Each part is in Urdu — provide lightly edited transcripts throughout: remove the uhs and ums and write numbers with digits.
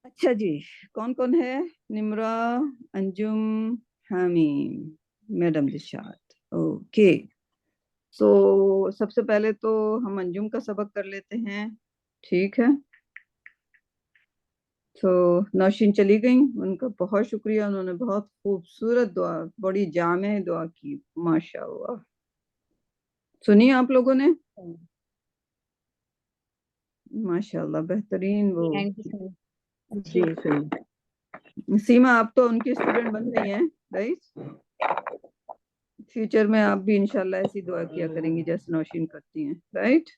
اچھا جی، کون کون ہے؟ نمرہ، انجم، حامیم، میڈم دلشاد. اوکے، سو سب سے پہلے تو ہم انجم کا سبق کر لیتے ہیں. ٹھیک ہے، تو نوشین چلی گئیں، ان کا بہت شکریہ، انہوں نے بہت خوبصورت دعا، بڑی جامع دعا کی، ماشاء اللہ. سنی آپ لوگوں نے؟ ماشاء اللہ بہترین. وہ جی سنی. سیما آپ تو ان کی اسٹوڈنٹ بن گئی ہیں، رائٹ؟ فیوچر میں آپ بھی انشاءاللہ ایسی دعا کیا کریں گی جیسے نوشین کرتی ہیں، رائٹ؟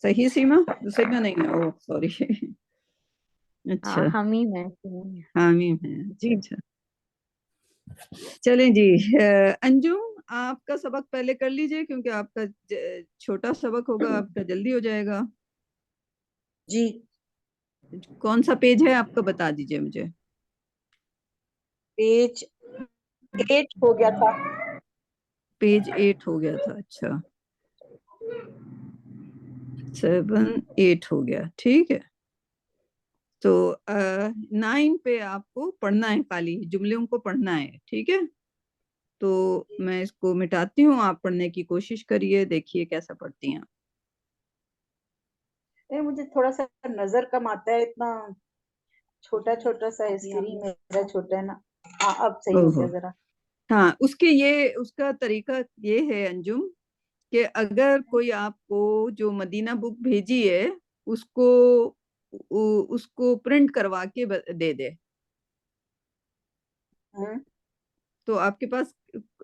صحیح سیما؟ سیما نہیں ہے، او سوری. اچھا حمیم ہے. حامیم ہے. اچھا اچھا، چلیں جی. انجم آپ کا سبق پہلے کر لیجئے کیونکہ آپ کا چھوٹا سبق ہوگا، آپ کا جلدی ہو جائے گا. جی کون سا پیج ہے آپ کا بتا دیجئے مجھے. پیج 8 ہو گیا تھا. پیج 8 ہو گیا تھا. اچھا 7 8 ہو گیا، ٹھیک ہے. تو 9 پہ آپ کو پڑھنا ہے، خالی جملوں کو پڑھنا ہے، ٹھیک ہے. تو میں اس کو مٹاتی ہوں، آپ پڑھنے کی کوشش کریے، دیکھیے کیسا پڑھتی ہیں. مجھے تھوڑا سا نظر کم آتا ہے، اتنا چھوٹا چھوٹا سا اسکرین میرا چھوٹا ہے نا. ہاں اب صحیح ہو گیا ذرا. ہاں اس کا طریقہ یہ ہے انجم کہ اگر کوئی آپ کو جو مدینہ بک بھیجی ہے اس کو پرنٹ کروا کے دے دے، تو آپ کے پاس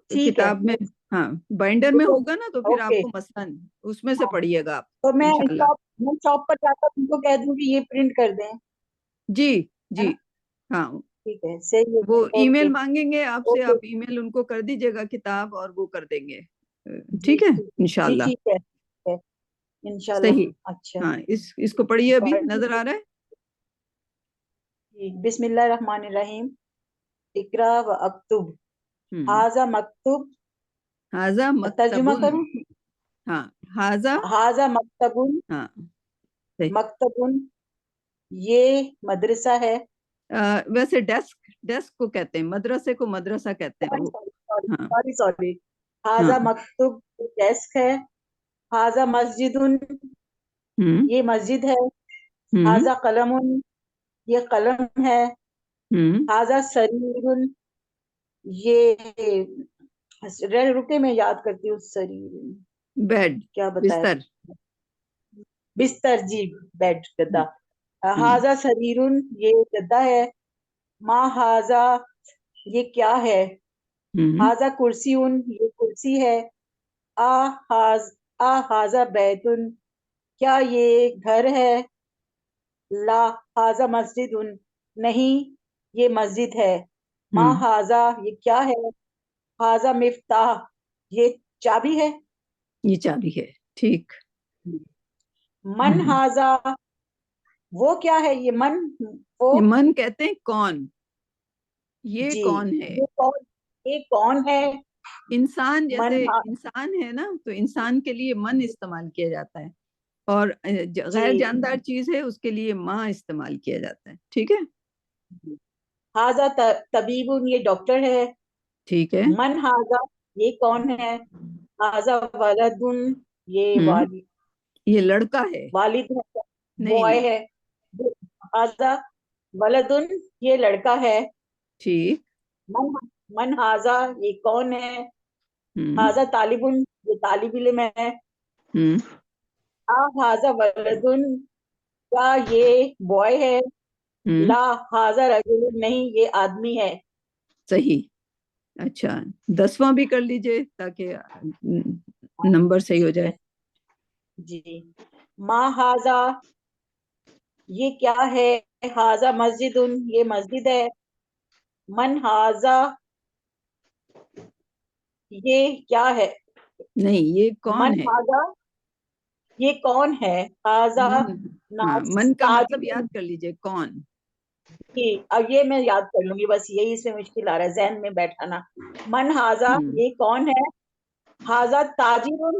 ٹھیک ہے. کتاب میں، ہاں بائنڈر میں ہوگا نا، تو پھر آپ اوکے، کو مثلاً اس میں سے پڑھیے گا آپ تو میں انشاءاللہ. شاپ پر جا کر ان کو کہہ دوں کہ یہ پرنٹ کر دیں، جی ہے جی نا؟ ہاں، ٹھیک ہے، صحیح ہے. وہ ای اوکے میل مانگیں گے آپ سے، اوکے. آپ ای میل ان کو کر دیجئے گا کتاب، اور وہ کر دیں گے. جی ٹھیک ہے جی انشاءاللہ. ٹھیک ہے انشاءاللہ. صحیح. اچھا ہاں اس کو پڑھیے، ابھی نظر آ رہا ہے. بسم اللہ الرحمن الرحیم. اقرا و اکتب. ہم، ہاذا مکتوب. حاذا ترجمہ مکتبن. کروں؟ ہاں حاذا، ہاذا مکتبن. ہاں صحیح. مکتبن یہ مدرسہ ہے. ویسے ڈیسک کو کہتے ہیں، مدرسے کو مدرسہ کہتے ہیں وہ. ہاں سوری. ہاں. ہاذا مکتوب ڈیسک ہے. ہاذا مسجد ہم یہ مسجد ہے. ہم ہاذا قلم یہ قلم ہے. ہم ہاذا سریر یہ رکے میں یاد کرتی ہوں. سریر بیڈ، کیا بتایا؟ بستر. بستر، جی بیڈ، گدا. ہم ہاذا سریر یہ گدا ہے. ما ہاذا یہ کیا ہے. ہم ہاذا کرسی یہ کرسی ہے. ہاذا بیت کیا یہ گھر ہے. لا ہاذا مسجد نہیں یہ مسجد ہے. ما ہم ہاذا یہ کیا ہے. ہاذا مفتاح یہ چابی ہے. یہ چابی ہے، ٹھیک. من ہاذا وہ کیا ہے. یہ من وہ یہ من کہتے ہیں کون، یہ جی کون ہے. یہ کون ہے. انسان، من جیسے انسان ہے نا، تو انسان کے لیے من استعمال کیا جاتا ہے، اور غیر جی. جاندار چیز ہے اس کے لیے ماں استعمال کیا جاتا ہے، ٹھیک ہے. ہاذا طبیب یہ ڈاکٹر ہے. ٹھیک ہے. من ہاذا یہ کون ہے. ہاذا ولد یہ ہم یہ لڑکا ہے. والد نہیں بوائے نہیں، ہے. ہاذا ولد یہ لڑکا ہے. ٹھیک. من ہاذا یہ کون ہے. ہم ہاذا طالب یہ طالب علم ہے. ہم ہاذا ولد کیا یہ بوائے ہے. ہم لا ہاذا رجل نہیں یہ آدمی ہے. صحیح. اچھا 10واں بھی کر لیجئے تاکہ نمبر صحیح ہو ٹھیک جائے. ہے جی. ما ہاذا یہ کیا ہے. ہاذا مسجد یہ مسجد ہے. من ہاذا یہ کیا ہے. نہیں، یہ من کون ہے. ہاذا یہ کون ہے. ہاذا من، ہاں من کا مطلب تاجر یاد کر لیجئے، کون. کی. اب یہ میں یاد کر لوں گی، بس یہی اس میں مشکل آ رہا ہے ذہن میں بیٹھانا. من ہاذا ہم یہ کون ہے. ہاذا تاجر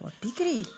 43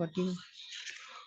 41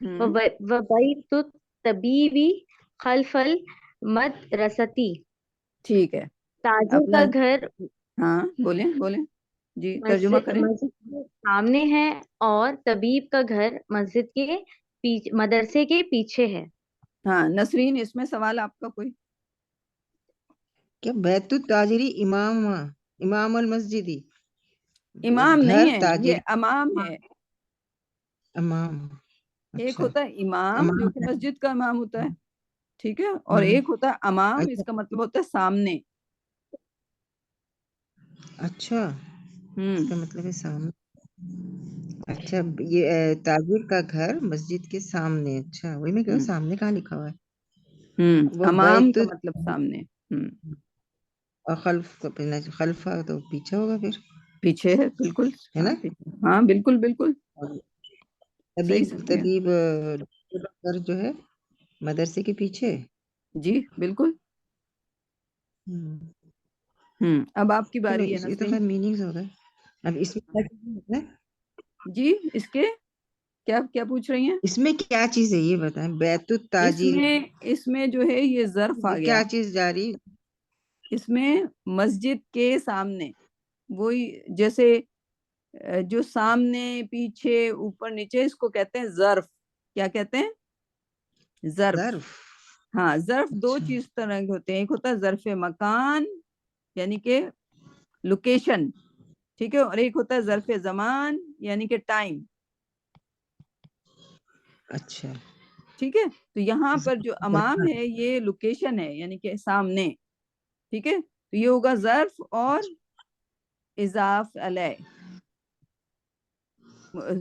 وبیت الطبیبی خلف المدرستی، ٹھیک ہے. تاجر اپنا کا گھر ہاں بولیں بولیں جی ترجمہ کریں. مسجد کے سامنے ہے اور طبیب کا گھر مسجد کے مدرسے کے پیچھے ہے. ہاں نسرین اس میں سوال آپ کا کوئی؟ کیا بیت التاجری امام المسجدی امام گھر نہیں ہے، تاجر یہ امام ہے. امام. ایک اچھا ہوتا ہے امام جو امام کہ مسجد کا امام ہوتا ہے، ٹھیک ہے، اور ہوں ایک ہوتا ہے امام، اچھا اس کا مطلب ہوتا ہے سامنے. اچھا اس ہوں کا مطلب ہے سامنے. اچھا یہ تاجر کا گھر مسجد کے سامنے. اچھا وہی میں کہوں ہوں سامنے کہاں لکھا ہوا ہے. وہ امام بیت کا مطلب سامنے. اور خلفہ تو پیچھے ہوگا پھر، پیچھے ہے بالکل. ہے ہاں نا. پیچھے، ہاں بالکل بالکل اور صحیح طبیب سمجھے. طبیب گھر جو ہے مدرسے کے پیچھے. جی بالکل. ہوں. اب آپ کی چلو باری ہے یہ تو نسرین. خیر میننگز ہو گئے. اب اس میں کیا چیز ہے؟ جی اس کے کیا کیا پوچھ رہی ہیں؟ اس میں کیا چیز ہے یہ بتائیں. بیت التاجر اس میں جو ہے یہ ظرف آ گیا. کیا چیز جاری. اس میں مسجد کے سامنے، وہی جیسے جو سامنے پیچھے اوپر نیچے، اس کو کہتے ہیں ظرف. کیا کہتے ہیں؟ ظرف. ظرف. ہاں ظرف دو اچھا چیز طرح کے ہوتے ہیں. ایک ہوتا ہے ظرف مکان یعنی کہ لوکیشن، ٹھیک ہے، اور ایک ہوتا ہے ظرف زمان یعنی کہ ٹائم. اچھا ٹھیک ہے، تو یہاں پر جو امام ہے یہ لوکیشن ہے یعنی کہ سامنے. ٹھیک ہے، تو یہ ہوگا ظرف اور اضاف علیہ،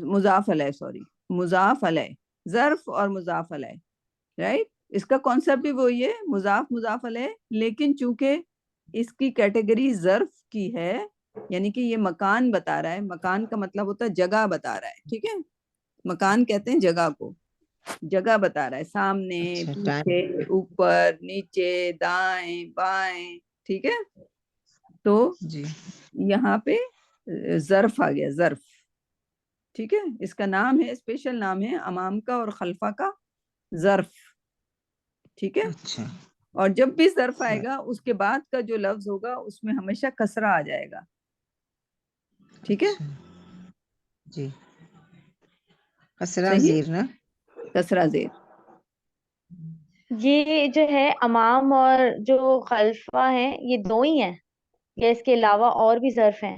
مضاف علیہ، سوری مضاف علیہ، ظرف اور مضاف علیہ. رائٹ، اس کا کانسیپٹ بھی وہی ہے، مضاف علیہ، لیکن چونکہ اس کی کیٹیگری ظرف کی ہے یعنی کہ یہ مکان بتا رہا ہے. مکان کا مطلب ہوتا ہے جگہ بتا رہا ہے. ٹھیک ہے، مکان کہتے ہیں جگہ کو، جگہ بتا رہا ہے، سامنے اچھا پیچھے ٹائم. اوپر نیچے دائیں بائیں. ٹھیک ہے، تو جی یہاں پہ ظرف آ گیا، ظرف. ٹھیک ہے، اس کا نام ہے، اسپیشل نام ہے امام کا اور خلفہ کا، ظرف. ٹھیک ہے، اچھا اور جب بھی ظرف آئے گا اس کے بعد کا جو لفظ ہوگا اس میں ہمیشہ کسرہ آ جائے گا. ٹھیک ہے، اچھا جی. اسرا صحیح، زیر نا. کسرہ زیر. یہ جو ہے امام اور جو خلفہ ہیں یہ دو ہی ہیں یا اس کے علاوہ اور بھی ظرف ہیں؟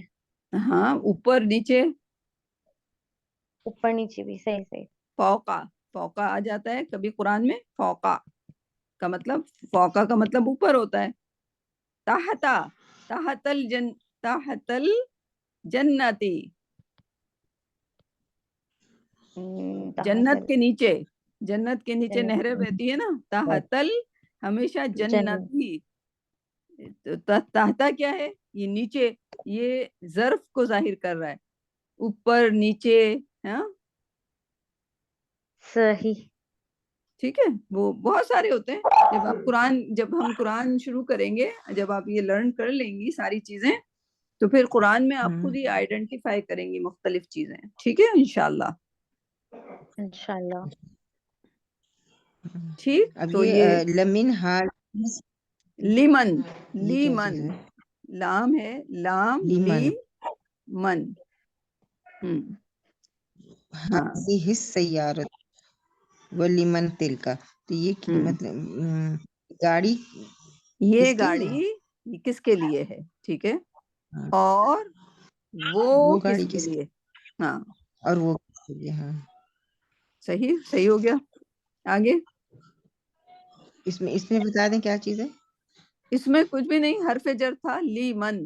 ہاں اوپر نیچے اوپر نیچے بھی. صحیح صحیح. فوقا، فوقا آ جاتا ہے کبھی قرآن میں. فوقا کا مطلب، فوقا کا مطلب اوپر ہوتا ہے. تحتا، تحت الجنتی، جنت کے نیچے، جنت کے نیچے نہریں بہتی ہے نا. تحت ہمیشہ جنت. جنتی. تحتا کیا ہے؟ یہ نیچے، یہ ظرف کو ظاہر کر رہا ہے، اوپر نیچے. ہاں صحیح. ٹھیک ہے، وہ بہت سارے ہوتے ہیں. جب ہم قرآن شروع کریں گے، جب آپ یہ لرن کر لیں گی ساری چیزیں، تو پھر قرآن میں آپ خود ہی آئیڈینٹیفائی کریں گی مختلف چیزیں. ٹھیک ہے انشاءاللہ. انشاءاللہ. ٹھیک، اب تو یہ یہ لمن ہار لیمن، یہ کیا لیمن چیز ہے؟ لام ہے، لام لی لیمن. من. ہاں هذه السیارت ولمن تلک. تو یہ ہم، مطلب گاڑی یہ کس کے لیے ہے؟ گاڑی کس کے لیے ہے. ٹھیک ہے، ہاں، اور وہ وہ کس گاڑی کے لیے. ہاں اور وہ کس کے لیے. ہاں صحیح، صحیح ہو گیا. آگے اس میں بتا دیں کیا چیز ہے. اس میں کچھ بھی نہیں، حرف جر تھا، لی من.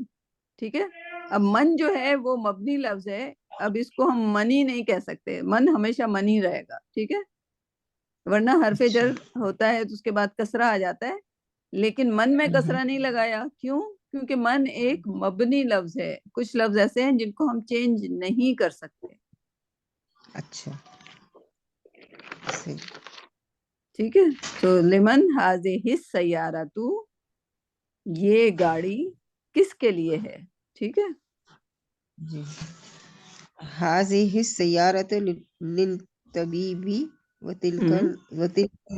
ٹھیک ہے، اب من جو ہے وہ مبنی لفظ ہے، اب اس کو ہم منی نہیں کہہ سکتے، من ہمیشہ منی رہے گا. ٹھیک ہے، ورنہ حرف اچھا جر ہوتا ہے تو اس کے بعد کسرہ آ جاتا ہے، لیکن من میں کسرہ نہیں لگایا. کیوں؟ کیونکہ من ایک مبنی لفظ ہے. کچھ لفظ ایسے ہیں جن کو ہم چینج نہیں کر سکتے. اچھا صحیح. ٹھیک ہے، تو لمن ہذہ السیارۃ، یہ گاڑی کس کے لیے ہے. ٹھیک ہے، جی. هذه السیارۃ للطبیب وتلك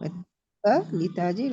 وتلك لتاجر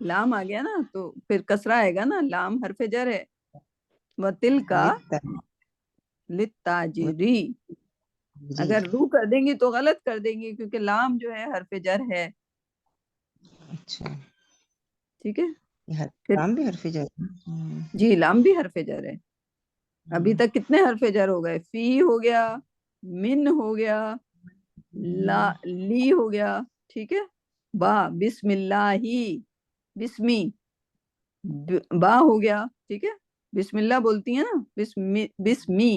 لام آ گیا نا تو پھر کسرہ آئے گا نا، لام حرف جر ہے، وتل کا لتاجری، جی اگر رو کر دیں گی تو غلط کر دیں گی کیونکہ لام جو ہے حرف جر ہے، اچھا ٹھیک ہے. یہ پھر نام بھی حرف جر جی لام بھی حرف جر ہے. ابھی تک کتنے حرف جر ہو گئے؟ فی ہو گیا، من ہو گیا، لی ہو گیا، ٹھیک ہے. با، بسم اللہ ہی، بسمی، با ہو گیا، ٹھیک ہے. بسم اللہ بولتی ہیں نا، بسمی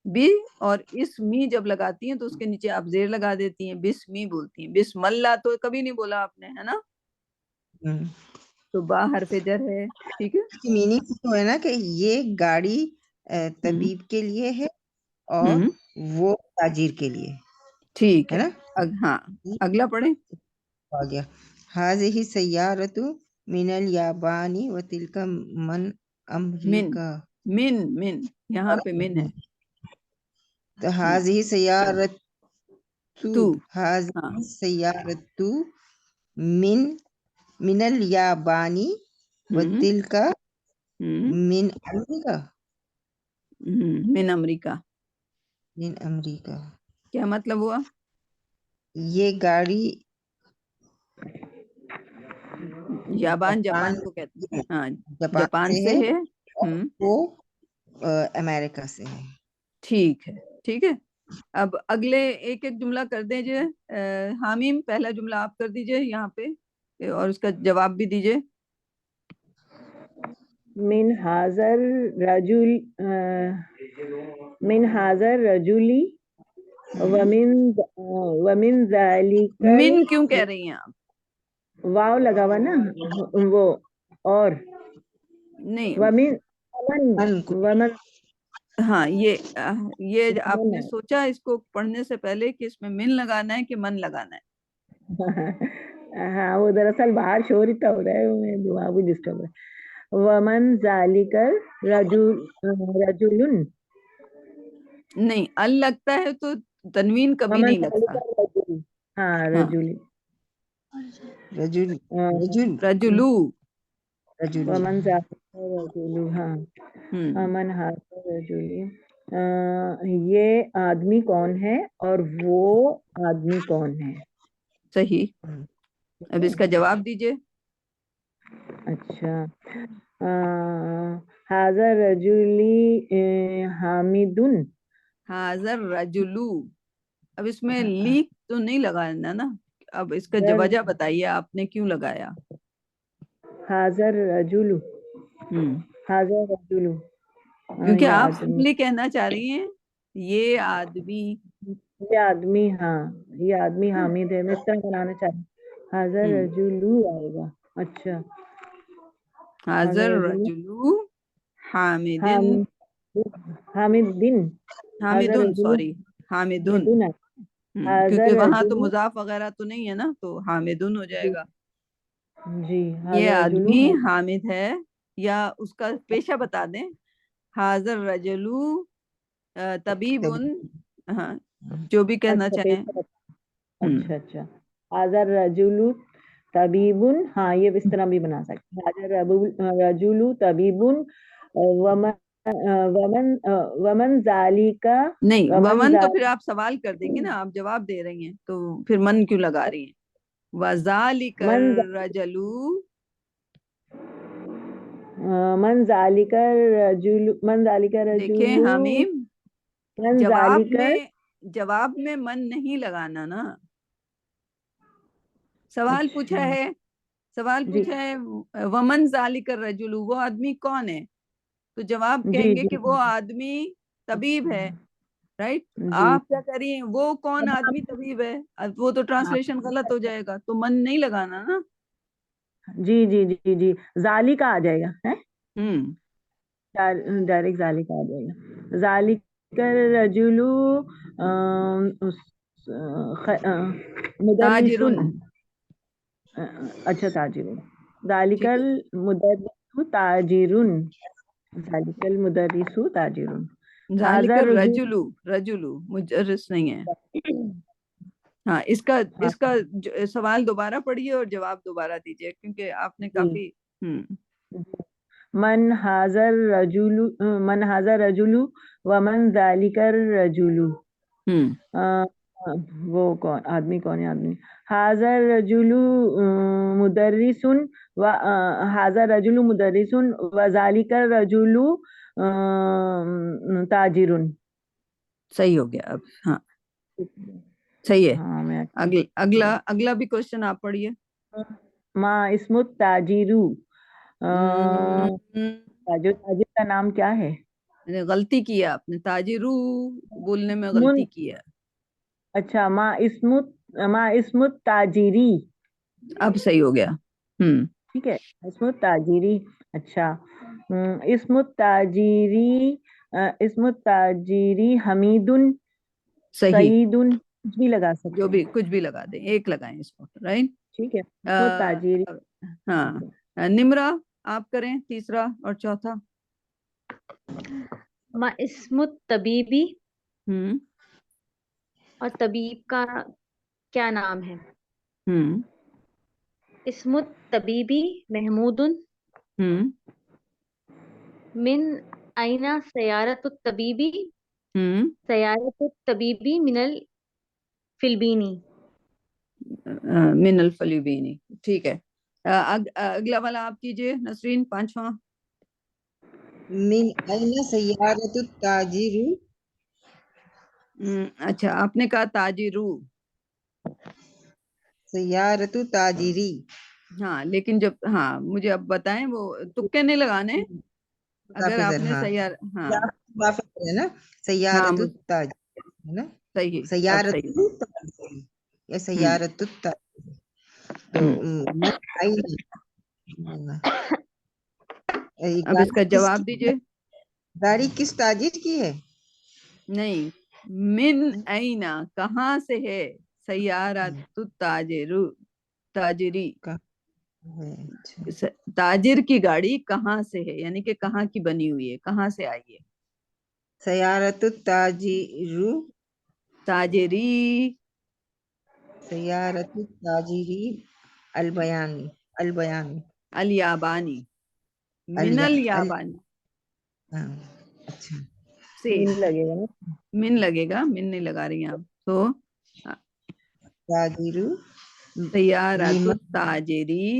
بھی، اور اسمی جب لگاتی ہیں تو اس کے نیچے آپ زیر لگا دیتی ہیں، بسمی بولتی ہیں. بسم اللہ تو کبھی نہیں بولا آپ نے، ہے نا، تو با حرف جر ہے، ٹھیک ہے. میننگ تو ہے نا کہ یہ گاڑی طبیب کے لیے ہے اور وہ تاجر کے لیے ٹھیک ہے ہے. نا. ہاں اگلا پڑھیں. آ گیا هذه سیارت من الیابان وتلک من من امریکا. من یہاں پہ من ہے. تو هذه سیارت تو ہاں هذه سیارت من الیابان وتلک من امریکا. من امریکہ من امریکا کیا مطلب ہوا؟ یہ گاڑی یابان جاپان کو کہتے ہیں، ہاں جاپان سے ہے. وہ امریکہ سے ہے. ٹھیک ہے، ٹھیک ہے. اب اگلے ایک ایک جملہ کر دیجئے. حامیم پہلا جملہ آپ کر دیجئے یہاں پہ اور اس کا جواب بھی دیجئے. من حاضر رجل من حاضر رجلی ومن ذالک من کیوں کہہ رہی ہیں آپ؟ واو لگا ہوا نا وہ، اور نہیں ومن ہاں یہ آپ نے سوچا اس کو پڑھنے سے پہلے کہ اس میں من لگانا ہے کہ من لگانا ہے؟ ہاں وہ دراصل باہر شور اتنا ہو رہا ہے، میرے دماغ بھی ڈسٹرب ہے. ومن ذالک رجل نہیں ال لگتا ہے تو تنوین کبھی ومن نہیں ذالک لگتا. رجل، ہاں ہاں رجل رجل رجلو. رجل ومن ذالک رجل، ہاں ہم ومن ذالک رجل. یہ آدمی کون ہے اور وہ آدمی کون ہے. صحیح. اب اس کا جواب دیجئے. اچھا حاضر رجلی حامدن. حاضر رجلو، اب اس میں لیک تو نہیں لگانا نا، اب اس کا وجہ بتائیے آپ نے کیوں لگایا. حاضر رجل، حاضر رجل کیونکہ یہ آپ آدمی، سمپلی کہنا چاہ رہی ہیں یہ آدمی. یہ آدمی، ہاں یہ آدمی حامد ہے، میں اس طرح بنانا چاہ رہی ہوں. حاضر رجلو آئے گا. اچھا حاضر رجلو حامدن، حامدن، حاضر حامدن رجل سوری حامدن، حامدن، حاضر کیونکہ وہاں تو رجل، مضاف وغیرہ تو نہیں ہے نا تو حامدن ہو جائے گا. جی یہ حاضر رجل آدمی حامد ہے، یا اس کا پیشہ بتا دیں. حاضر رجلو طبیب، ہاں جو بھی کہنا چاہیں. اچھا اچھا حاضر رجل طبیب، ہاں یہ اس طرح بھی بنا سکتے ہیں. حاضر رجل طبیب ومن ذالک، نہیں ومن ومن تو پھر ذالک آپ سوال کر دیں گے نا، آپ جواب دے رہی ہیں تو پھر من کیوں لگا رہی ہیں. وذالک الرجل، من ذالک رجل، من ذالک رجل، دیکھیں حمیم من ذالک، جواب میں من نہیں لگانا نا. سوال پوچھا ہے، سوال جی پوچھا ہے ومن ذالک الرجل، وہ آدمی کون ہے، تو جواب جی کہیں گے جی کہ وہ آدمی طبیب ہے، رائٹ. جی آپ کیا کہہ رہی ہیں وہ کون آدمی طبیب ہے، وہ تو ٹرانسلیشن غلط ہو جائے گا، تو من نہیں لگانا نا. جی جی جی جی ذالک آ جائے گا، ہم ڈائریکٹ ذالک آ جائے گا. ذالک الرجل مدرسن، تاجرن، اچھا تاجرن، ذالک المدرس تاجرن. ذالک المدرس تاجر. ذالک هذا الرجل رجلو، رجلو مدرس نہیں ہے. ہاں اس کا سوال دوبارہ پڑھیے اور جواب دوبارہ دیجیے کیونکہ آپ نے کافی من هذا الرجل ومن ذالک الرجل. وہ کون آدمی آدمی هذا الرجل مدرس هذا الرجل مدرس وذالک الرجل تاجر. صحیح ہو گیا اب. ہاں صحیح ہے. ہاں میں اگلا بھی کوشچن آپ پڑھیے. ما اسم التاجر. تاجر کا نام کیا ہے؟ غلطی کی ہے آپ نے، تاجرو بولنے میں غلطی کی ہے. اچھا ما اسم التاجری. اب صحیح ہو گیا. ٹھیک ہے اسم التاجری. اچھا اسم التاجری حمید صحیح، سعید کچھ بھی لگا سکتے جو ہیں. بھی کچھ بھی لگا دیں، ایک لگائیں اس کو. رائٹ. ٹھیک ہے اسم التاجری. ہاں نمرا آپ کریں تیسرا اور چوتھا. ما اسم الطبیبی، ہوں اور طبیب کا کیا نام ہے؟ ہوں اسم الطبیبی محمود. ہوں من أين سيارة الطبيب؟ ہوں سيارة الطبيب من الفلبيني. من الفلیبینی. ٹھیک ہے. اگلا والا آپ کیجئے نسرین، پانچواں. من این سیارت التاجر. اچھا آپ نے کہا تاجرو. سیارت تاجری. ہاں لیکن جب مجھے اب بتائیں وہ تکے نہیں لگانے. اگر آپ نے سیار ہے نا سیارت التاجر ہے نا، صحیح. سیارت التاجری یا سیارت التاجری. تو اب اس کا جواب دیجئے. گاڑی کس تاجر کی ہے؟ نہیں، من اینا کہاں سے ہے، سیارت تاجری تاجر کی گاڑی کہاں سے ہے، یعنی کہ کہاں کی بنی ہوئی ہے، کہاں سے آئی ہے. سیارت التاجر تاجری، سیارت التاجری البیانی الیابانی، من الیابانی اچھا سے. لگے گا نا. من لگے گا، من نہیں لگا رہی ہیں آپ. تو تاجر سیارت التاجری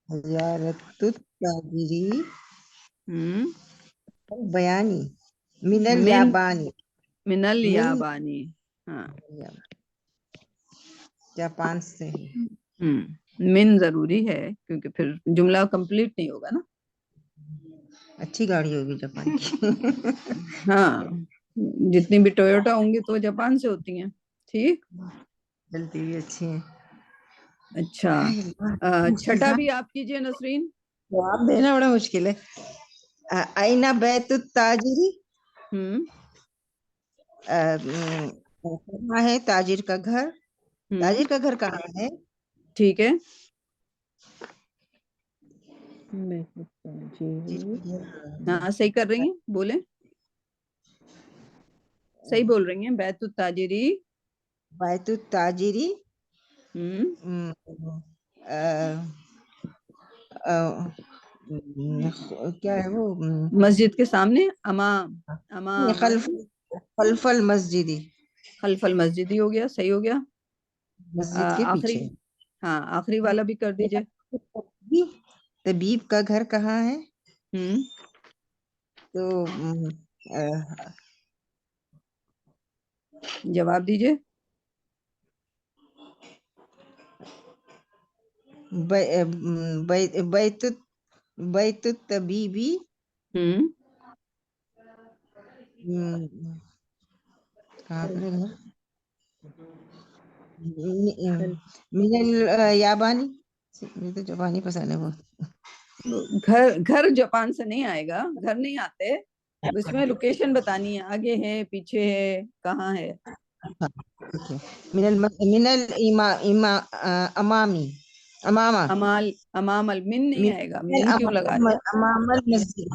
سیارت التاجری بیانی من من الیابانی. من الیابانی. ہاں جاپان سے. من ضروری ہے کیونکہ پھر جملہ کمپلیٹ نہیں ہوگا نا. اچھی گاڑی ہوگی جاپان کی. ہاں جتنی بھی ٹویوٹا ہوں گی تو جاپان سے ہوتی ہیں. ٹھیک، چلتی بھی اچھی ہیں. اچھا چھٹا بھی آپ کیجئے نسرین. جواب دینا بڑا مشکل ہے. اینا بیت التاجری، کہاں ہے تاجر کا گھر؟ تاجر کا گھر کہاں ہے؟ ٹھیک ہے. ہاں صحیح کر رہی ہیں، بولیں صحیح بول رہی ہیں. بیت التاجری، بیت التاجری کیا ہے وہ مسجد کے سامنے، امام خلف المسجدی. خلف المسجدی ہو گیا، صحیح ہو گیا. مسجد کے آخری، پیچھے. ہاں آخری والا بھی کر دیجئے. طبیب کا گھر کہاں ہے؟ تو جواب دیجئے. بیت الطبیبی کہاں پر ہے؟ من الیابانی. مجھے تو جاپانی پسند ہے وہ. گھر جاپان سے نہیں آئے گا، گھر نہیں آتے اس میں لوکیشن بتانی ہے، آگے ہے پیچھے ہے کہاں ہے. من الامامی امامہ امام المن نہیں آئے گا، من کیوں لگا رہے ہیں. امام المسجد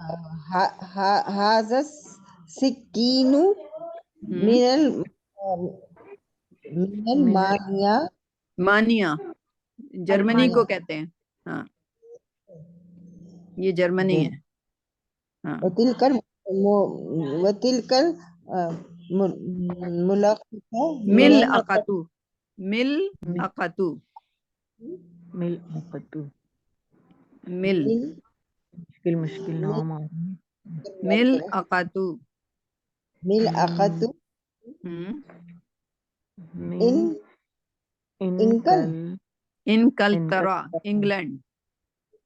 هذا السكين من المانيا مانیا جرمنی المانيا کو کہتے ہیں. ہاں یہ جرمنی ہے. ہاں وتلك الملقطة مل من اقاتو مل اقاتو مل اقتو مل مشکل نام آ رہا ہے. مل اقاتو. ملقطة ہم من انکل انکلترا انگلینڈ.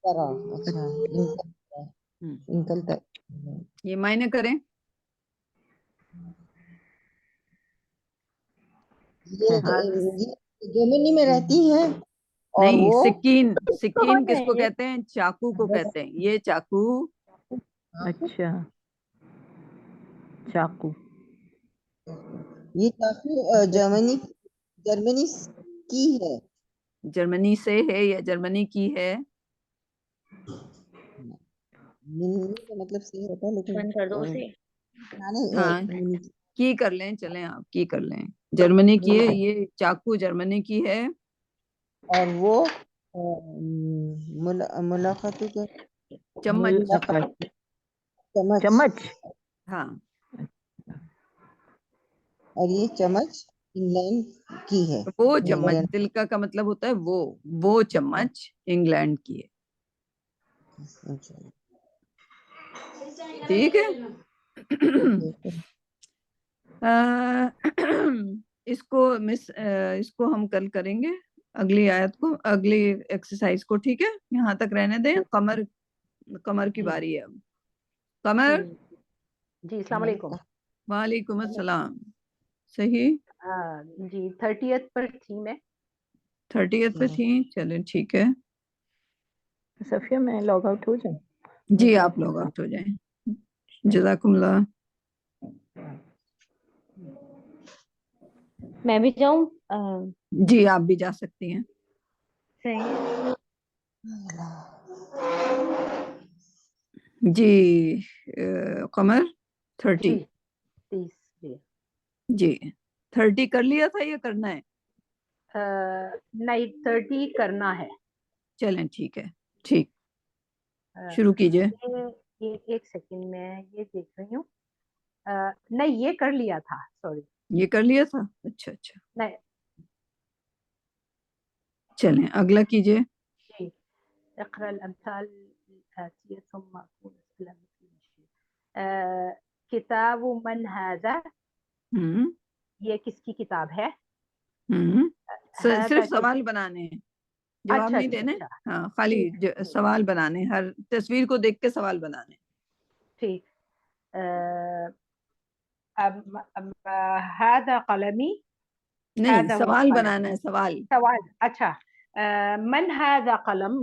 ترا. اچھا انکل ترا. یہ معنی کریں. یہ جرمنی میں رہتی ہیں اور نہیں وہ سکین سکین کس کو کہتے ہیں؟ چاقو کو کہتے ہیں. یہ چاقو اچھا چاقو. یہ چاقو جرمنی کی ہے. جرمنی سے ہے یا جرمنی کی ہے؟ کا مطلب صحیح ہوتا ہے لیکن بند کر دو اسے. ہاں کی کر لیں. چلیں آپ کی کر لیں. جرمنی کی ہے. یہ چاقو جرمنی کی ہے. اور وہ ملاقات چمچ. چمچ. ہاں اور یہ چمچ انگلینڈ کی ہے. وہ چمچ تلکا کا مطلب ہوتا ہے وہ چمچ انگلینڈ کی ہے. ٹھیک ہے. اس کو ہم کل کریں گے اگلی آیت کو اگلی ایکسرسائز کو. ٹھیک ہے یہاں تک رہنے دیں. قمر کی باری ہے اب. قمر. جی السلام علیکم. وعلیکم السلام. صحیح جی 30th پر تھی میں. 30th پہ تھی. چلیں ٹھیک ہے. صفیہ میں لاگ آؤٹ ہو جاؤں؟ جی آپ لوگ آؤٹ ہو جائیں. جزاکم اللہ. میں بھی جاؤں؟ جی آپ بھی جا سکتی ہیں. صحیح. جی قمر 30. جی 30 جی 30 کر لیا تھا یا کرنا ہے؟ نہیں 30 کرنا ہے. چلیں ٹھیک ہے. ٹھیک شروع کیجئے. یہ ایک سیکنڈ میں یہ دیکھ رہی ہوں. نہیں یہ کر لیا تھا. سوری یہ کر لیا تھا. اچھا نہیں. چلیں اگلا کیجئے. جی اقرأ الامثال الآتية ثم أقول السلام عليكم. کتاب من هذا. یہ کس کی کتاب ہے؟ صرف سوال بنانے ہیں جواب اچھا نہیں دینے. ہاں خالی سوال بنانے. ہر تصویر کو دیکھ کے سوال بنانے. ٹھیک. هذا قلمي. نہیں سوال بنانا ہے. سوال. اچھا. من هذا قلم.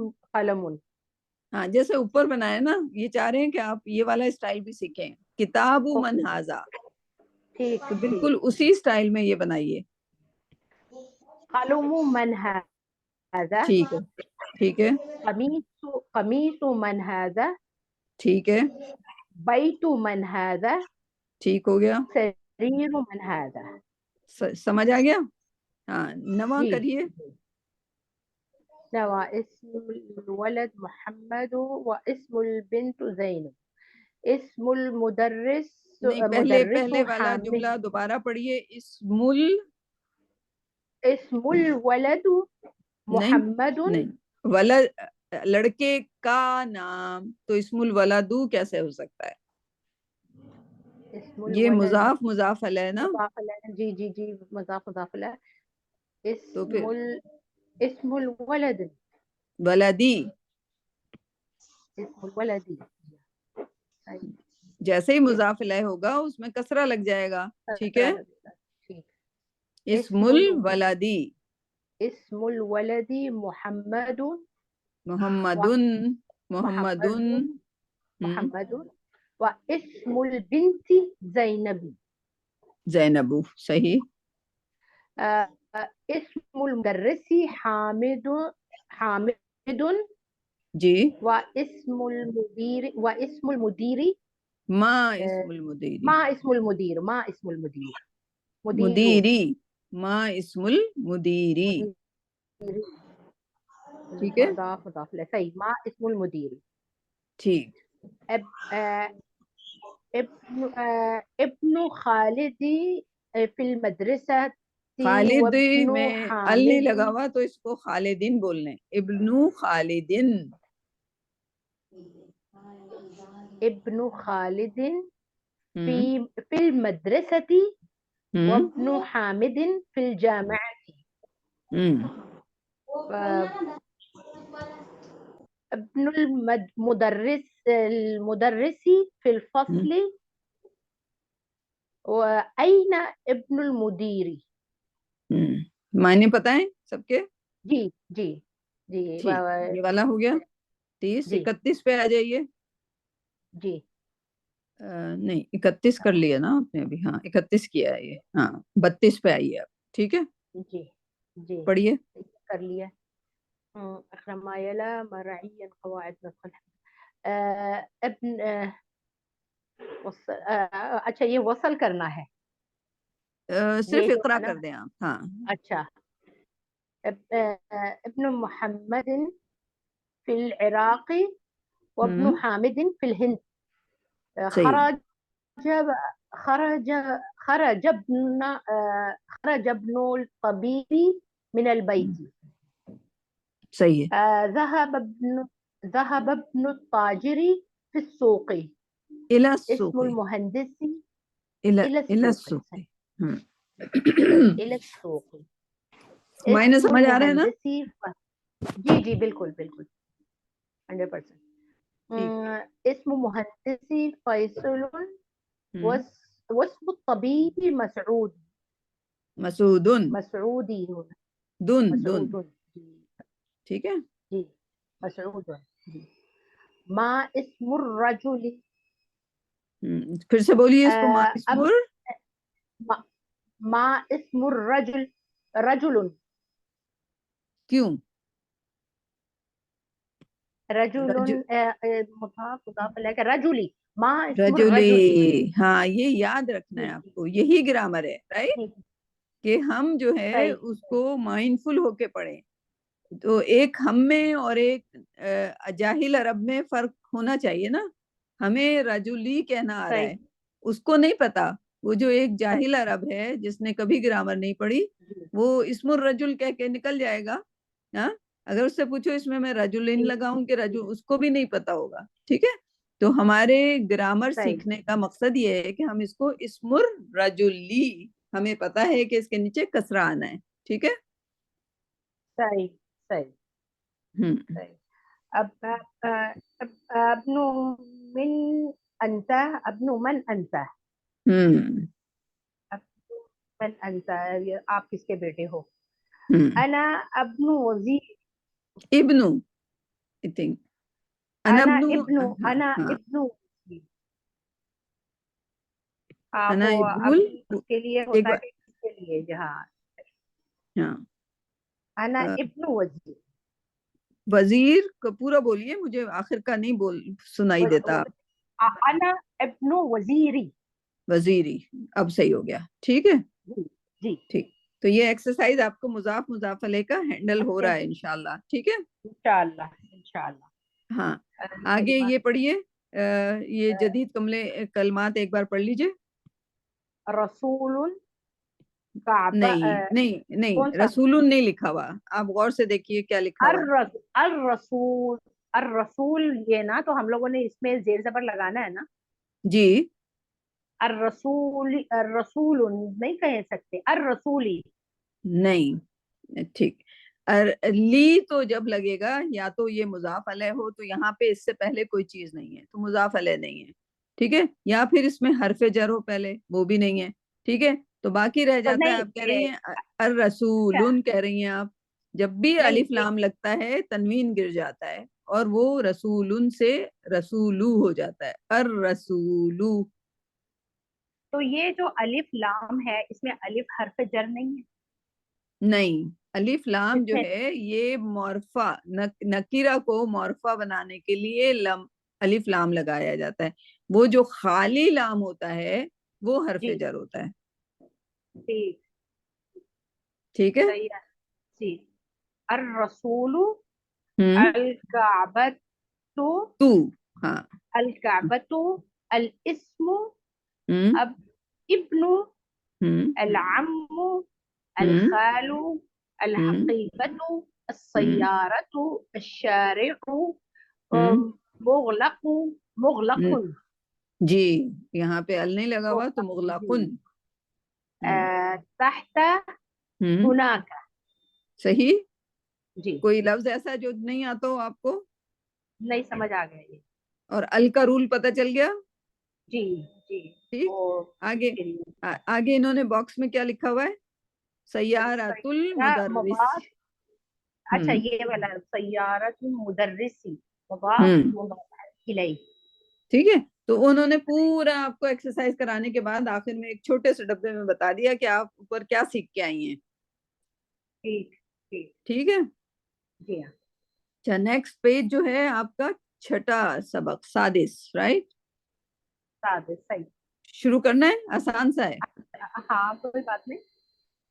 ہاں جیسے اوپر بنائے نا. یہ چاہ رہے ہیں کہ آپ یہ والا اسٹائل بھی سیکھیں. کتاب من ھذا. ٹھیک تو بالکل اسی اسٹائل میں یہ بنائیے. قلم من هذا. ٹھیک ہے. ٹھیک ہے. قمیص من هذا. ٹھیک ہے. بیت من هذا. ٹھیک ہو گیا. سریر من هذا. سمجھ آ گیا. ہاں نواں جی کریے. نوا اسم الولد محمد واسم البنت زینب. اسم المدرس نہیں پہلے والا جملہ دوبارہ پڑھیے. اسم الولد محمد. نہیں ولد لڑکے کا نام. تو اسم الولد کیسے ہو سکتا ہے؟ اسم یہ الولد مضاف علیہ نا. جی مضاف علیہ. تو پھر اسم الولد ولدی. اسم الولدی. جیسے ہی مضاف علیہ ہوگا اس میں کسرہ لگ جائے گا. ٹھیک ہے. اسم الولدی. اسم الولدی محمد. محمد. واسم البنت زینب. زینب صحیح. اسم المدرس حامد. جی واسم المدير واسم المدير ما اسم المدیری ما اسم المدير ما اسم المدير مدير مدیری ما اسم المدیری مدير ٹھیک ہے مضاف مضاف له صحیح ما اسم المدير ٹھیک اب ابن خالد في المدرسة خالد وابن میں ال نہیں لگا ہوا تو اس کو خالدین بولنے ابن خالدین ابن خالد في ہم، في المدرسة ہم، وابن حامد في الجامعة ہم، ابن المدرس في الفصل وأين ابن المدير ہم۔ معنی پتہ ہے سب کے جی جی جی ٹھیک یہ والا ہو گیا 30 جی 31 پہ آ جائیے جی نہیں 31 کر لیا نا آپ نے ابھی ہاں 31 کیا ہے یہ ہاں 32 پہ آئیے آپ ٹھیک ہے جی جی پڑھیے کر لیا اکرم آیلا مرعیا قواعد نقل ابن اچھا یہ وصل کرنا ہے صرف یہ جو اقرا ہے نا کر دیں آپ ہاں اچھا ابن محمد في العراق وابن ہم، حامد في الهند صحیح خرج خرج خرج ابن خرج ابن الطبيب من البيت صحیح ہے ذهب ابن التاجر في السوق الى اسم السوق المهندس الى إلى الى السوق السوق ہم۔ إلى السوق معنی اسم سمجھ آ رہا ہے نا المهندس جی جی بالکل بالکل 100% ٹھیک اسم مهندس فيصل ہم۔ واسم الطبيب مسعود مسعود مسعودي دن مسعود ٹھیک ہے جی مسعود جی ما اسم الرجل پھر سے بولیے اس کو ما اب اسم ما اسم الرجل رجل کیوں رجل مضاف مضاف الیہ رجلی ما اسم الرجل رجلی ہاں یہ یاد رکھنا ہے آپ کو یہی گرامر ہے رائٹ کہ ہم جو ہے صحیح اس کو مائنڈفل ہو کے پڑھیں تو ایک ہم میں اور ایک جاہل عرب میں فرق ہونا چاہیے نا ہمیں رجلی کہنا آ رہا صحیح ہے اس کو نہیں پتا وہ جو ایک جاہل عرب ہے جس نے کبھی گرامر نہیں پڑھی وہ اسم الرجل کہہ کے نکل جائے گا ہاں اگر اس سے پوچھو اس میں رجلین لگاؤں کہ رجل اس کو بھی نہیں پتا ہوگا ٹھیک ہے تو ہمارے گرامر صحیح سیکھنے کا مقصد یہ ہے کہ ہم اس کو اسم الرجلی ہمیں پتا ہے کہ اس کے نیچے کسرہ آنا ہے ٹھیک ہے صحیح صحیح ہم صحیح ابن من انت ابن من انت ہم من انت آپ کس کے بیٹے ہو ہم انا ابن وزیر ابنو I think انا انا ابنو ابن ہاں انا ہاں ابن وزیر آپ انا ابن ابھی اس کے لیے ایک ہوتا بار ہے اس کے لیے جہاں ہاں انا ابن وزیر وزیر کا پورا بولیے مجھے آخر کا نہیں سنائی دیتا آپ انا ابن وزیری وزیری اب صحیح ہو گیا ٹھیک ہے جی جی ٹھیک تو یہ ایکسرسائز آپ کو مضاف مضاف علیہ کا ہینڈل ہو رہا ہے انشاءاللہ ٹھیک ہے انشاءاللہ انشاءاللہ ہاں آگے یہ پڑھیے یہ جدید کلمات ایک بار پڑھ لیجئے رسول کعبہ نہیں نہیں کون نہیں سا رسول نہیں لکھا ہوا آپ غور سے دیکھیے کیا لکھا ہوا ہے الرسول الرسول یہ نا تو ہم لوگوں نے اس میں زیر زبر لگانا ہے نا جی الرسول الرسول نہیں کہہ سکتے الرسولی نہیں ٹھیک لی تو جب لگے گا یا تو یہ مضاف علیہ ہو تو یہاں پہ اس سے پہلے کوئی چیز نہیں ہے تو مضاف علیہ نہیں ہے ٹھیک ہے یا پھر اس میں حرف جر ہو پہلے وہ بھی نہیں ہے ٹھیک ہے تو باقی رہ جاتا ہے نہیں آپ کہہ رہی ہیں الرسولن کہہ رہی ہیں آپ جب بھی الف لام لگتا ہے تنوین گر جاتا ہے اور وہ رسولن سے رسولو ہو جاتا ہے الرسولو تو یہ جو الف لام ہے اس میں الف حرف جر نہیں ہے نہیں الف لام جو ہے یہ مورفا نکیرہ کو مورفا بنانے کے لیے الف لام لگایا جاتا ہے. وہ جو خالی لام ہوتا ہے وہ حرف جی جر ہوتا ہے. ٹھیک ٹھیک ہے. صحیح ہے. جی. الرسول ہوں الکعبۃ تو ہاں الکعبۃ الاسم ہوں اب ابن ہوں العم ہوں الخال ہوں الحقیبۃ ہوں السیارۃ الشارع ہوں مغلق مغلق ہوں. جی یہاں پہ ال نہیں لگا ہوا تو مغلقن. جی. تحت ہوں ہناک. صحیح. جی کوئی لفظ ایسا جو نہیں آتا ہو آپ کو؟ نہیں سمجھ آ گیا یہ. اور ال کا رول پتہ چل گیا. جی جی ٹھیک. وہ آگے کے لیے آگے انہوں نے باکس میں کیا لکھا ہوا ہے؟ سیارۃ المدرس. مضاف. اچھا ہوں یہ والا سیارت المدرسی مضاف ہوں مضاف الیہ. ٹھیک ہے. تو انہوں نے پورا آپ کو ایکسرسائز کرانے کے بعد آخر میں ایک چھوٹے سے ڈبے میں بتا دیا کہ آپ اوپر کیا سیکھ کے آئی ہیں. ٹھیک ٹھیک. ٹھیک ہے. جی ہاں. اچھا نیکسٹ پیج جو ہے آپ کا چھٹا سبق سادس رائٹ. سادس صحیح. شروع کرنا ہے. آسان سا ہے. ہاں کوئی بات نہیں.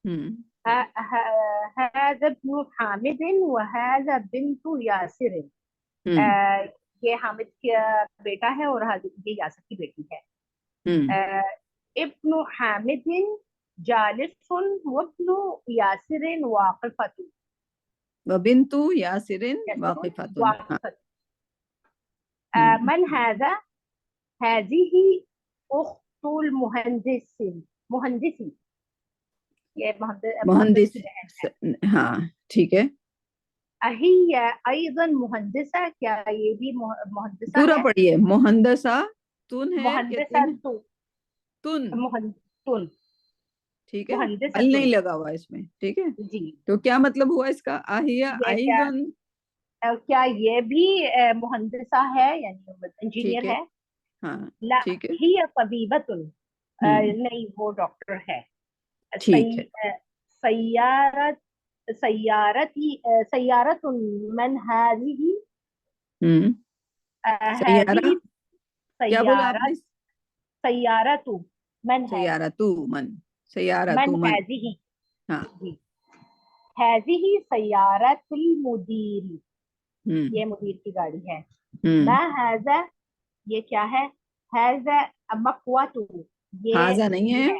ہوں هذا ابن حامد وهذا بنت یاسر. ہوں یہ حامد کا بیٹا ہے اور یہ یاسر کی بیٹی ہے. ہوں ابن حامد جالس وابن یاسر واقفۃ. وبنت یاسر یاسر واقفۃ. واقفۃ. ہوں من هذا هذه اخت المهندس مهندسی. یہ مہندس مہندس. کی بہن ہے. ہاں ٹھیک ہے. اہی ایضا مہندسہ. کیا یہ بھی مہندسہ پورا ہے؟ پڑھیے. مہندسہ تن ہے کہ مہندسہ تن؟ تن. مہندسن. ٹھیک ہے. مہندسہ ال نہیں لگا ہوا اس میں. ٹھیک ہے. جی. تو کیا مطلب ہوا اس کا؟ آہیہ یہ ایضن. کیا یہ بھی مہندسہ ہے یعنی ٹھیک انجینئر ہے. ہے؟ ہاں لا ٹھیک ہے. ہی طبیبۃ. ہوں نہیں وہ ڈاکٹر ہے. ٹھیک ہے. سیارت سیارت من هذه ہوں سیارہ. هذه کیا بولا آپ نے؟ سیارت سیارت من ہے سیارتو من. سیارتو من من. هذه. ہاں. جی. هذه سیارت المدیر. ہوں یہ مدیر کی گاڑی ہے. ہوں ما هذا یہ کیا ہے؟ هذا مقوت. یہ حاضہ نہیں یہ ہے. ہے.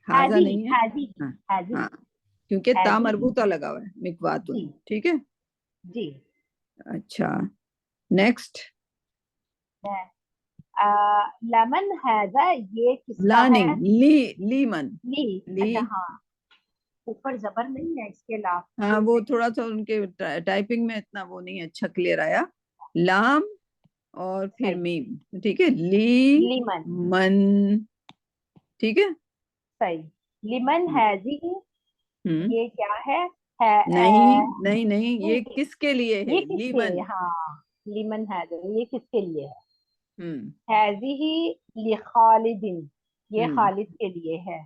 حاضہ هذه نہیں ہے. هذه ہاں هذه ہاں کیونکہ تا هذه. مربوطہ لگا ہوا ہے. مقواتن. جی ٹھیک ہے. جی. اچھا نیکسٹ. لمن هذا یہ کس کا لا ہے؟ نہیں لی من. لی. لی. اچھا ہاں اوپر زبر نہیں ہے اس کے علاوہ. ہاں وہ تھوڑا سا ان کے ٹائپنگ میں اتنا وہ نہیں اچھا کلیئر آیا. لام اور پھر صحیح. میم. ٹھیک ہے. لی لیمن. من. ٹھیک ہے. صحیح. لمن هذه ہوں یہ کیا ہے؟ نہیں نہیں نہیں یہ کس کے لیے ہے؟ یہ کس لی کے من. ہاں لیمن هذا یہ کس کے لیے ہے؟ ہوں هذه لخالد یہ ہوں خالد کے لیے ہے.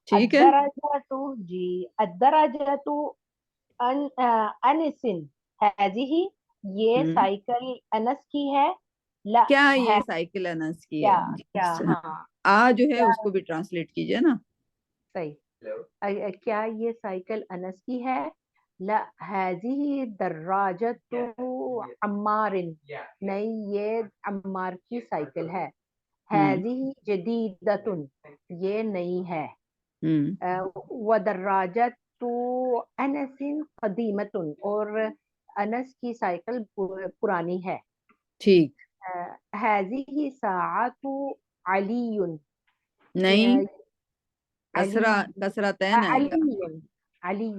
ٹھیک ہے. الدرجۃ. جی. الدرجۃ انس. هذه یہ ہوں سائیکل انس کی ہے. لا کیا ہے. یہ سائیکل انس کی کیا ہے؟ کیا ہاں آ جو ہے کیا اس کو بھی ٹرانسلیٹ کیجئے نا. صحیح. کیا یہ سائیکل انس کی ہے؟ لا هذه دراجۃ عمار. نہیں یہ عمار کی سائیکل ہے. هذه جدیدۃ یہ نئی ہے. ودراجۃ انس قدیمۃ اور انس کی سائیکل پرانی ہے. ٹھیک. هذه ساعۃ علی. نہیں علی کسرہ تین آئے گا. علی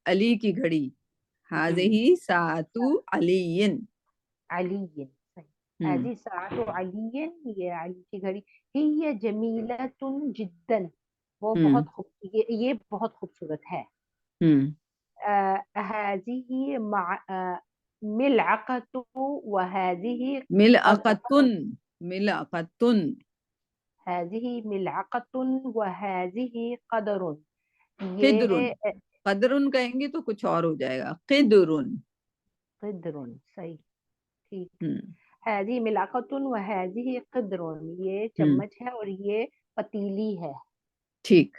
علی کی گھڑی. حاضی ساعت علی. علی. هذه ساعت علی یہ علی کی گھڑی. ہی جمیلۃ جدا وہ بہت یہ بہت خوبصورت ہے. هذه ملعقۃ وهذه ملعقتن. ملعقتن. هذه ملعقۃ وهذه قدر. قدر. یہ قدرن کہیں گے تو کچھ اور ہو جائے گا. قدرن. قدرن صحیح ٹھیک. ہم، هذه ملعقة وهذه قدر، یہ چمچ ہے اور یہ پتیلی ہے. ٹھیک.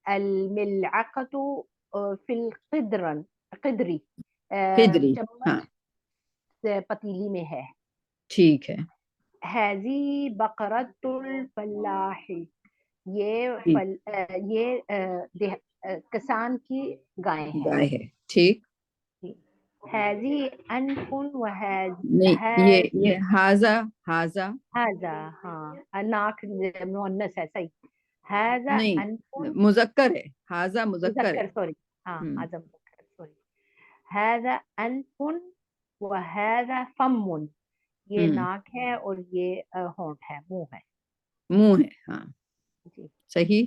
الملعقة في القدرن قدری قدری. ہاں چمچ پتیلی میں ہے. ٹھیک ہے. هذه بقرة الفلاح، یہ کسان کی گائے ہے. گائے ہے. ٹھیک. هذه أنف نہیں یہ ہاذا. ہاذا هذا ہاں ناک مؤنث ہے صحیح. هذا نہیں أنف مذکر ہے. ہاذا مذکر ہے. مذکر سوری ہاں ہم، هذا مذکر سوری. هذا أنف وهذا فم، یہ ہم، ناک ہے اور یہ ہونٹ ہے منہ ہے. منہ ہے. ہاں جی صحیح.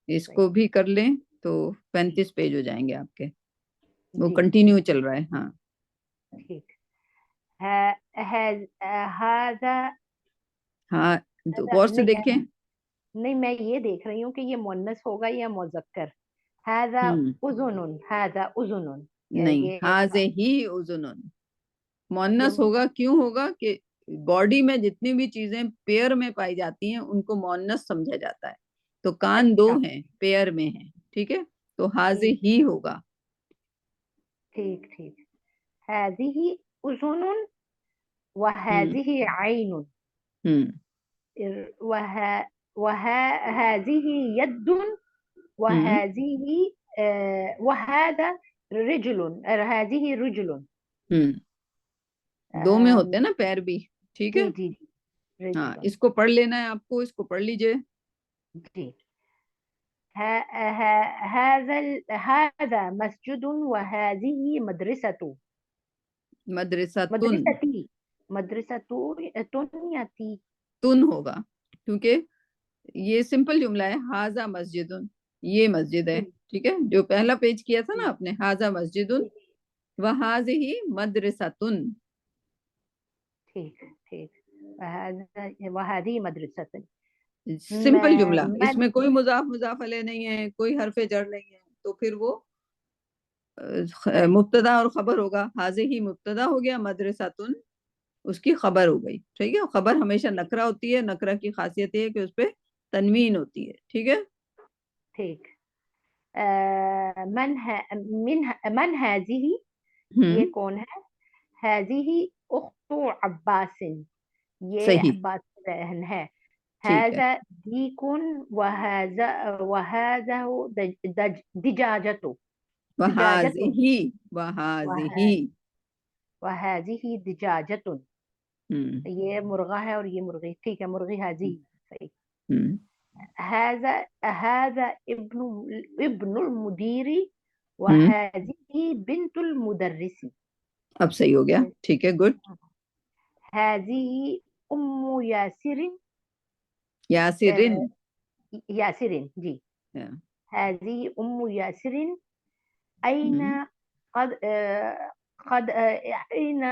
اس صحیح کو بھی کر لیں تو 35 پیج ہو جائیں گے آپ کے. وہ جی کنٹینیو چل رہا ہے. ہاں ٹھیک. هذا ہاں تو غور سے دیکھیں. نہیں میں یہ دیکھ رہی ہوں کہ یہ مؤنث ہوگا یا مذکر. هذا ہم، اذن، هذا اذن، نہیں یہ ہاذے ہی اذنن. مؤنث یہ ہوگا کیوں ہوگا کہ باڈی میں جتنی بھی چیزیں پیئر میں پائی جاتی ہیں ان کو مؤنث سمجھا جاتا ہے. تو کان دو اچھا ہیں پیئر میں ہیں. ٹھیک ہے تو ہاذے ٹھیک ہی ہوگا. ٹھیک ٹھیک. هذه اذن ہم، وهذه عين ہم، وهذه يد ہم، وهذه وهذا رجل، هذه رجل. ہم. دو میں ہوتے ہیں نا پیر بھی. ٹھیک ہے. جی جی جی ہاں رجل اس کو پڑھ لینا ہے آپ کو. اس کو پڑھ لیجئے. جی. هذا مسجد وهذه مدرسة. مدرستن. مدرستي مدرستون یا تی تن ہوگا کیونکہ یہ سمپل جملہ ہے. ہاذا مسجدن یہ مسجد ہے. جی ٹھیک ہے جو پہلا پیج کیا تھا جی نا آپ نے. ہاذا مسجدن جی وہذہ مدرستن. ٹھیک ٹھیک. وهذه مدرسة. سمپل جملہ. اس من میں کوئی مضاف مضاف الیہ نہیں ہے. کوئی حرف جر نہیں ہے. تو پھر وہ مبتدا اور خبر ہوگا. حاضر ہی مبتدا ہو گیا. مدرسۃن اس کی خبر ہو گئی. ٹھیک ہے. خبر ہمیشہ نکرہ ہوتی ہے. نکرہ کی خاصیت یہ ہے کہ اس پہ تنوین ہوتی ہے. ٹھیک ہے. ٹھیک. من هذه، یہ ہم کون ہے؟ هذه اخت عباس، یہ صحیح. عباس کی بہن ہے. ٹھیک ہے. هذا ديك وهذا دجاجة. دجاجة وہذہ وهذه دجاجة، ہم یہ مرغہ ہے اور یہ مرغی. ٹھیک ہے مرغی هذه صحیح. ہم هذا ابن المدير ہم وهذه بنت المدرس. اب صحیح ہو گیا. ٹھیک ہے. گڈ. هذه ام ياسر، یاسرن. ياسر جی. هذه ام ياسر. أين أين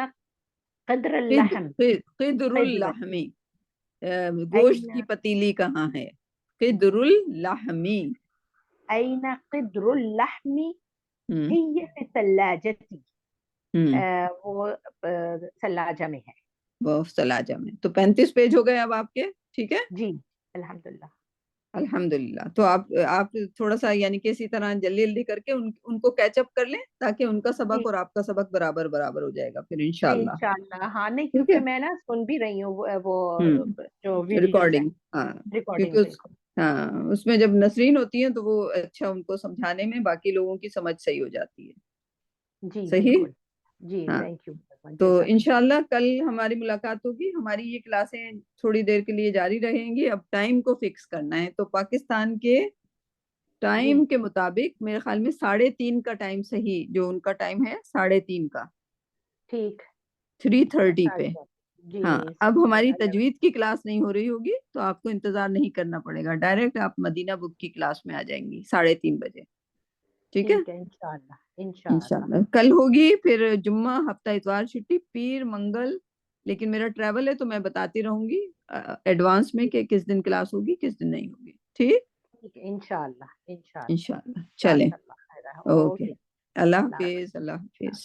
قدر اللحم؟ قدر قدر اللحم. گوشت أين کی پتیلی کہاں ہے؟ قدر اللحمی. أين قدر اللحم؟ ہم، هي في الثلاجة. ہم، وہ ثلاجہ میں ہے. وہ ثلاجہ میں. تو 35 پیج ہو گئے اب آپ کے. ٹھیک ہے. جی الحمدللہ. الحمدللہ. تو آپ تھوڑا سا یعنی کہ اسی طرح جلدی جلدی کر کے ان کو کیچ اپ کر لیں تاکہ ان کا جی سبق اور آپ کا سبق برابر برابر ہو جائے گا پھر انشاءاللہ. انشاءاللہ. ہاں نہیں ٹھیک ہے. کیونکہ میں نا سن بھی رہی ہوں وہ جو ویڈیوز ہیں ریکارڈنگ. ہاں ریکارڈنگ. کیونکہ بالکل ہاں اس میں جب نسرین ہوتی ہیں تو وہ اچھا ان کو سمجھانے میں باقی لوگوں کی سمجھ صحیح ہو جاتی ہے. جی صحیح. بالکل. جی ہاں تھینک یو. تو انشاءاللہ کل ہماری ملاقات ہوگی. ہماری یہ کلاسیں تھوڑی دیر کے لیے جاری رہیں گی. اب ٹائم کو فکس کرنا ہے. تو پاکستان کے ٹائم کے مطابق میرے خیال میں 3:30 کا ٹائم صحیح جو ان کا ٹائم ہے 3:30 کا. ٹھیک 3:30 پہ. جی ہاں نہیں اب صحیح ہماری ہے. تجوید کی کلاس نہیں ہو رہی ہوگی تو آپ کو انتظار نہیں کرنا پڑے گا. ڈائریکٹ آپ مدینہ بک کی کلاس میں آ جائیں گی 3:30 بجے. ٹھیک ہے. ٹھیک ہے انشاءاللہ. انشاءاللہ انشاءاللہ کل ہوگی. پھر جمعہ ہفتہ اتوار چھٹی. پیر منگل لیکن میرا ٹریول ہے تو میں بتاتی رہوں گی ایڈوانس میں کہ کس دن کلاس ہوگی کس دن نہیں ہوگی. ٹھیک. ٹھیک ہے انشاءاللہ. انشاءاللہ انشاءاللہ. چلیں. جزاک اللہ خیر. اوکے، اللہ اللہ حافظ حافظ، اللہ حافظ.